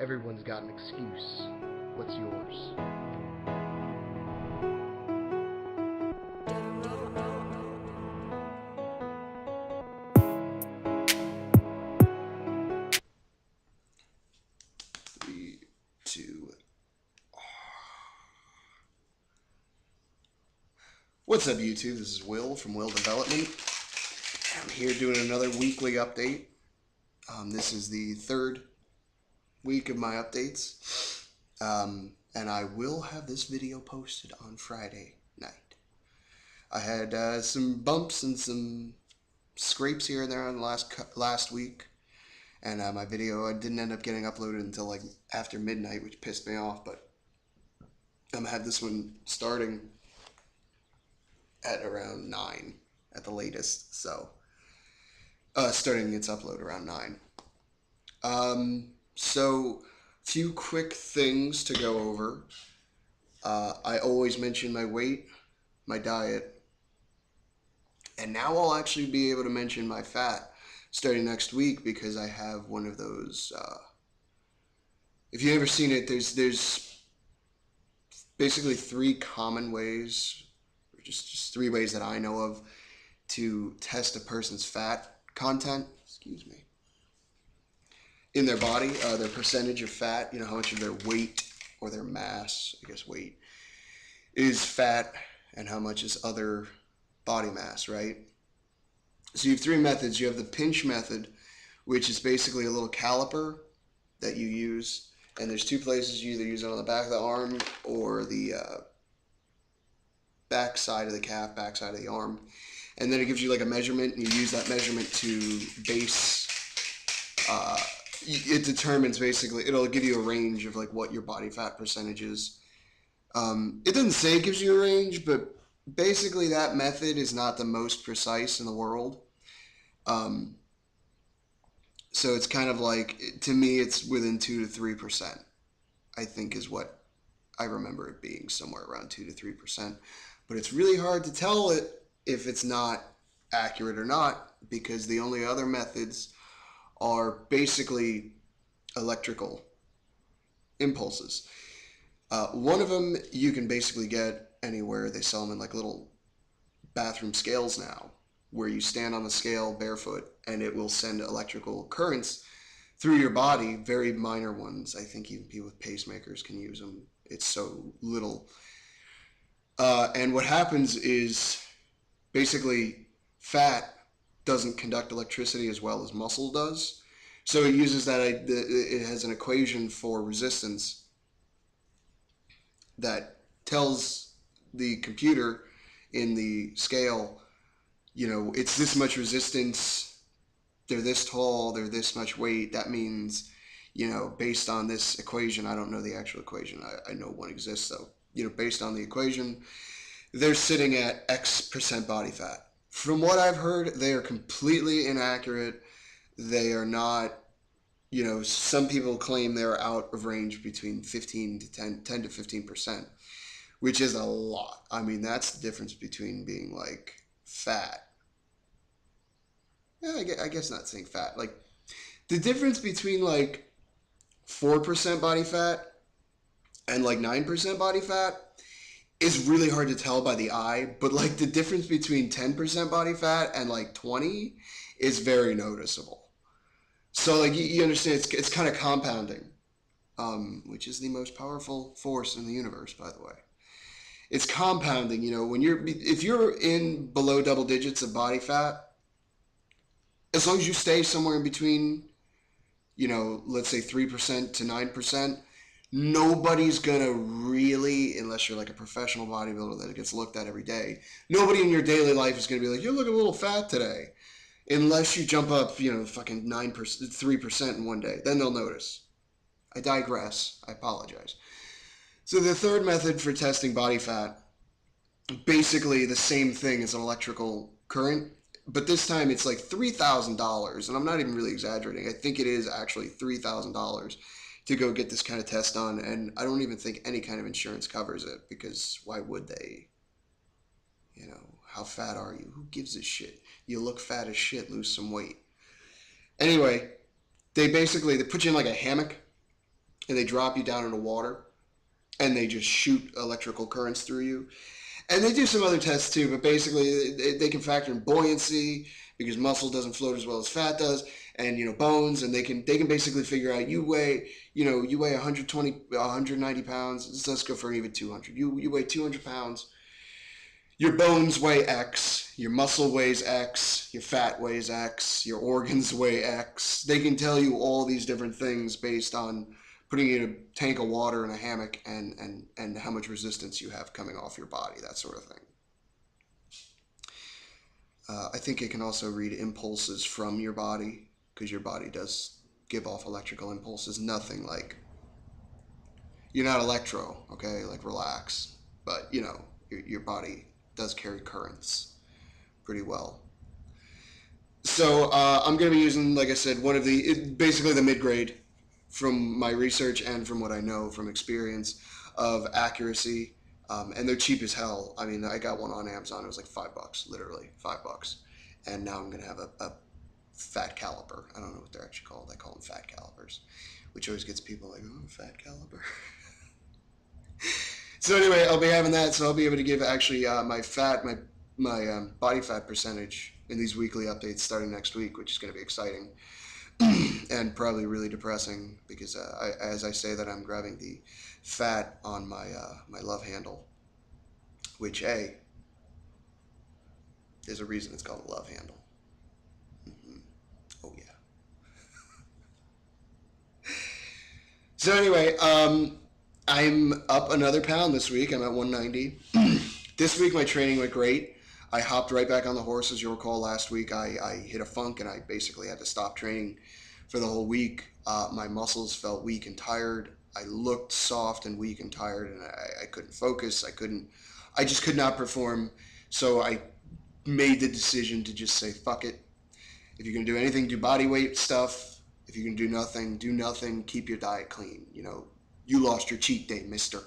Everyone's got an excuse. What's yours? Three, two. What's up, YouTube? This is Will from Will Development. I'm here doing another weekly update. This is the third week of my updates, and I will have this video posted on Friday night. I had some bumps and some scrapes here and there on the last week, and my video didn't end up getting uploaded until like after midnight, which pissed me off. But I'm gonna have this one starting at around 9 at the latest. So, starting its upload around 9. So, few quick things to go over. I always mention my weight, my diet, and now I'll actually be able to mention my fat starting next week because I have one of those. If you've ever seen it, there's basically three common ways, or just three ways that I know of to test a person's fat content. Excuse me. In their body, their percentage of fat, how much of their weight or their mass, I guess weight, is fat and how much is other body mass, right? So you have three methods. You have the pinch method, which is basically a little caliper that you use, and there's two places. You either use it on the back of the arm or the back side of the calf, back side of the arm, and then it gives you like a measurement, and you use that measurement to base. It determines basically. It'll give you a range of like what your body fat percentage is. It doesn't say it gives you a range, but basically that method is not the most precise in the world. So it's kind of like, to me, it's within 2 to 3%. I think is what I remember it being, somewhere around 2 to 3%. But it's really hard to tell it if it's not accurate or not, because the only other methods are basically electrical impulses. One of them you can basically get anywhere. They sell them in like little bathroom scales now, where you stand on the scale barefoot and it will send electrical currents through your body, very minor ones. I think even people with pacemakers can use them. It's so little. And what happens is basically fat doesn't conduct electricity as well as muscle does. So it uses that, it has an equation for resistance that tells the computer in the scale, it's this much resistance, they're this tall, they're this much weight. That means, based on this equation, I don't know the actual equation. I know one exists though. Based on the equation, they're sitting at X percent body fat. From what I've heard, they are completely inaccurate. They are not, some people claim they're out of range between 10 to 15%, which is a lot. I mean, that's the difference between being like fat. Yeah, I guess not saying fat. Like, the difference between like 4% body fat and like 9% body fat is really hard to tell by the eye, but like the difference between 10% body fat and like 20 is very noticeable. So like you understand, it's kind of compounding, which is the most powerful force in the universe, by the way. It's compounding. If you're in below double digits of body fat, as long as you stay somewhere in between, let's say 3% to 9%, nobody's gonna really, unless you're like a professional bodybuilder that gets looked at every day, nobody in your daily life is gonna be like, you're looking a little fat today. Unless you jump up, fucking 9%, 3% in one day. Then they'll notice. I digress. I apologize. So the third method for testing body fat, basically the same thing as an electrical current, but this time it's like $3,000, and I'm not even really exaggerating. I think it is actually $3,000 to go get this kind of test done, and I don't even think any kind of insurance covers it, because why would they? How fat are you? Who gives a shit? You look fat as shit, lose some weight. Anyway, they put you in like a hammock, and they drop you down into water, and they just shoot electrical currents through you. And they do some other tests too, but basically they can factor in buoyancy because muscle doesn't float as well as fat does, and bones, and they can basically figure out you weigh 120, 190 pounds. Let's go for even 200. You weigh 200 pounds. Your bones weigh X, your muscle weighs X, your fat weighs X, your organs weigh X. They can tell you all these different things based on putting you in a tank of water in a hammock and how much resistance you have coming off your body, that sort of thing. I think it can also read impulses from your body, because your body does give off electrical impulses. Nothing like, you're not electro, okay? Like, relax. But, your body does carry currents pretty well. So I'm going to be using, like I said, basically the mid-grade from my research and from what I know from experience of accuracy. And they're cheap as hell. I mean, I got one on Amazon. It was like $5, literally $5. And now I'm going to have a fat caliper. I don't know what they're actually called. I call them fat calipers, which always gets people like, oh, fat caliper. So anyway, I'll be having that. So I'll be able to give actually my body fat percentage in these weekly updates starting next week, which is going to be exciting. And probably really depressing because as I say that, I'm grabbing the fat on my love handle, which, hey, there's a reason it's called a love handle. Mm-hmm. Oh yeah. So anyway, I'm up another pound this week. I'm at 190. This week my training went great. I hopped right back on the horse. As you'll recall, last week I hit a funk and I basically had to stop training for the whole week. My muscles felt weak and tired. I looked soft and weak and tired, and I couldn't focus. I just could not perform. So I made the decision to just say, fuck it. If you're going to do anything, do body weight stuff. If you're going to do nothing, keep your diet clean. You lost your cheat day, mister.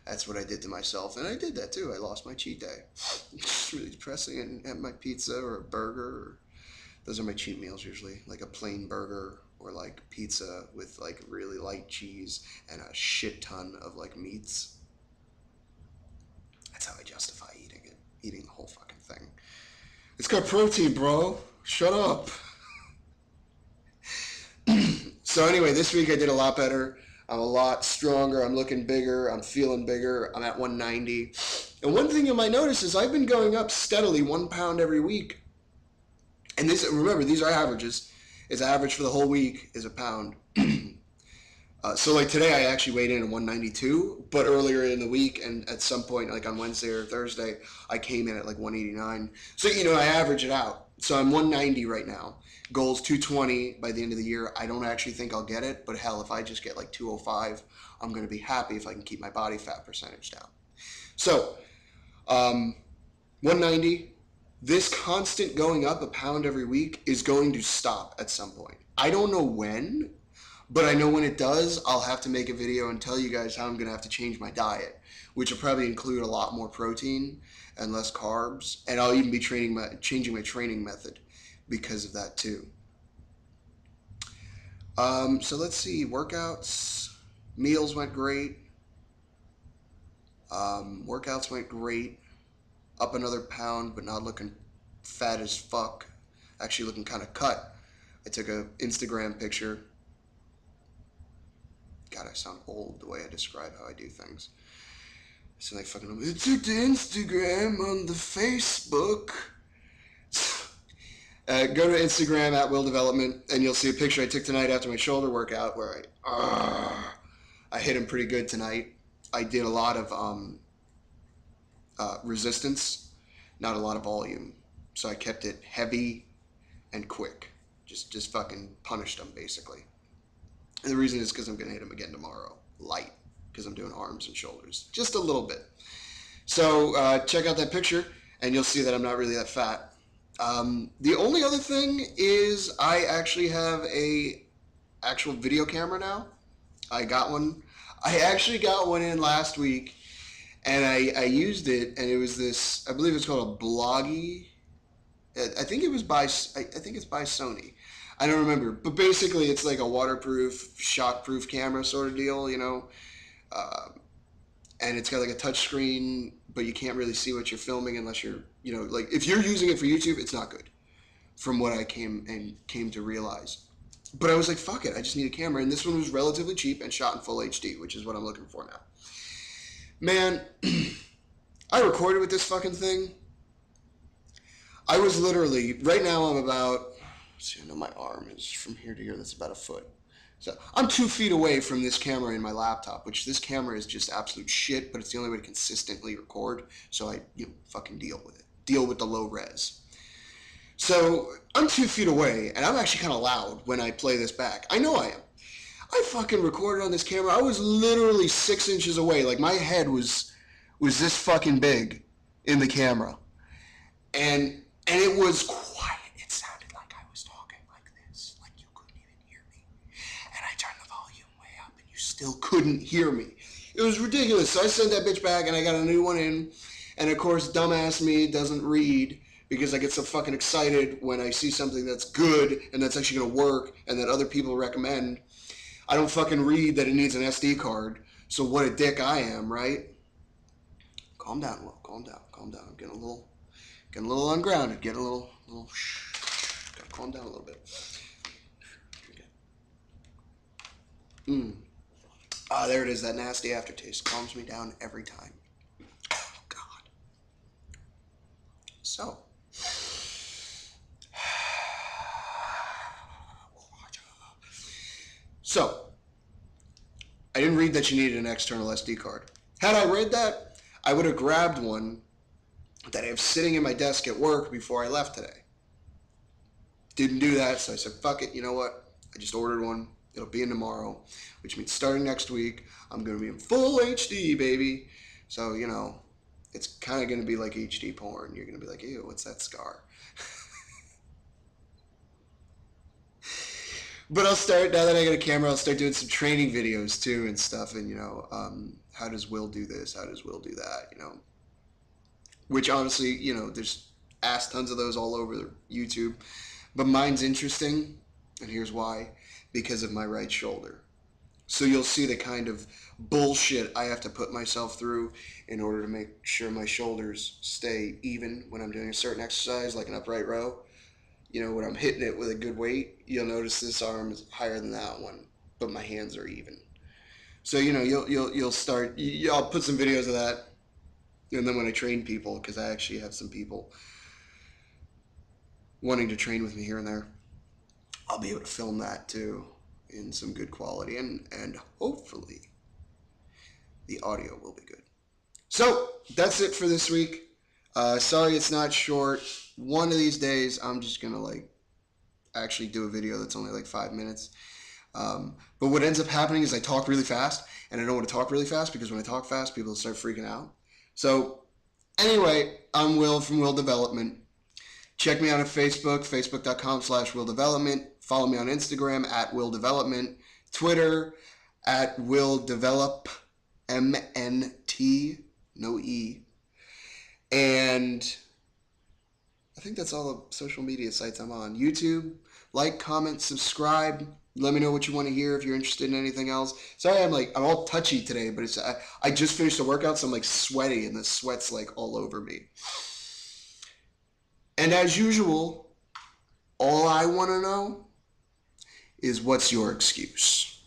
That's what I did to myself. And I did that too. I lost my cheat day. It's really depressing. And have my pizza or a burger. Those are my cheat meals usually. Like a plain burger or like pizza with like really light cheese and a shit ton of like meats. That's how I justify eating it. Eating the whole fucking thing. It's got protein, bro. Shut up. So anyway, this week I did a lot better. I'm a lot stronger. I'm looking bigger. I'm feeling bigger. I'm at 190. And one thing you might notice is I've been going up steadily 1 pound every week. And remember, these are averages. Its average for the whole week is a pound. So like today I actually weighed in at 192, but earlier in the week and at some point like on Wednesday or Thursday, I came in at like 189. So, I average it out. So I'm 190 right now. Goal's 220 by the end of the year. I don't actually think I'll get it, but hell, if I just get like 205, I'm going to be happy if I can keep my body fat percentage down. So 190, this constant going up a pound every week is going to stop at some point. I don't know when, but I know when it does, I'll have to make a video and tell you guys how I'm going to have to change my diet, which will probably include a lot more protein and less carbs. And I'll even be changing my training method because of that too. So let's see, workouts, meals went great. Workouts went great. Up another pound, but not looking fat as fuck. Actually looking kind of cut. I took an Instagram picture. God, I sound old the way I describe how I do things. So like fucking, I took the Instagram on the Facebook. Go to Instagram at Will Development, and you'll see a picture I took tonight after my shoulder workout where I hit him pretty good tonight. I did a lot of resistance, not a lot of volume. So I kept it heavy and quick. Just fucking punished him, basically. And the reason is because I'm going to hit him again tomorrow. Light, because I'm doing arms and shoulders. Just a little bit. So check out that picture, and you'll see that I'm not really that fat. The only other thing is I actually have a actual video camera now. I got one. I actually got one in last week, and I used it, and it was this, I believe it's called a Bloggie. I think it's by Sony. I don't remember. But basically, it's like a waterproof, shockproof camera sort of deal, you know. And it's got like a touch screen, but you can't really see what you're filming unless you're, you know, like if you're using it for YouTube, it's not good, from what I came to realize. But I was like, fuck it, I just need a camera, and this one was relatively cheap and shot in full HD, which is what I'm looking for now. Man, I recorded with this fucking thing. I was literally, right now I'm about, see, I know my arm is from here to here, that's about a foot. So I'm 2 feet away from this camera in my laptop, which this camera is just absolute shit, but it's the only way to consistently record, so I, you know, fucking deal with it. Deal with the low res. So I'm 2 feet away, and I'm actually kind of loud when I play this back. I know I am. I fucking recorded on this camera. I was literally 6 inches away. Like, my head was this fucking big in the camera. And it was quiet. It sounded like I was talking like this. Like you couldn't even hear me. And I turned the volume way up and you still couldn't hear me. It was ridiculous. So I sent that bitch back and I got a new one in. And of course, dumbass me doesn't read because I get so fucking excited when I see something that's good and that's actually going to work and that other people recommend. I don't fucking read that it needs an SD card. So what a dick I am, right? Calm down, Will. Calm down. Calm down. I'm getting a little ungrounded. Getting a little. Gotta calm down a little bit. Okay. Ah, there it is. That nasty aftertaste calms me down every time. Oh God. So, I didn't read that you needed an external SD card. Had I read that, I would have grabbed one that I have sitting in my desk at work before I left today. Didn't do that, so I said, fuck it, you know what? I just ordered one. It'll be in tomorrow, which means starting next week, I'm going to be in full HD, baby. So, you know, it's kind of going to be like HD porn. You're going to be like, ew, what's that scar? But I'll start, now that I got a camera, I'll start doing some training videos too and stuff. And, you know, how does Will do this? How does Will do that? You know, which honestly, you know, there's ass tons of those all over YouTube. But mine's interesting, and here's why. Because of my right shoulder. So you'll see the kind of bullshit I have to put myself through in order to make sure my shoulders stay even when I'm doing a certain exercise, like an upright row. You know, when I'm hitting it with a good weight, you'll notice this arm is higher than that one, but my hands are even. So, you know, you'll start, I'll put some videos of that. And then when I train people, because I actually have some people wanting to train with me here and there, I'll be able to film that too in some good quality, and hopefully the audio will be good. So that's it for this week. Sorry it's not short. One of these days I'm just gonna like actually do a video that's only like 5 minutes. But what ends up happening is I talk really fast, and I don't want to talk really fast because when I talk fast, people start freaking out. So anyway, I'm Will from Will Development. Check me out on Facebook, facebook.com/Will Development. Follow me on Instagram at Will Development. Twitter at Will Develop, MNT, no E. And I think that's all the social media sites I'm on. YouTube, like, comment, subscribe. Let me know what you want to hear if you're interested in anything else. Sorry, I'm all touchy today, but it's I just finished a workout, so I'm like sweaty, and the sweat's like all over me. And as usual, all I want to know is what's your excuse?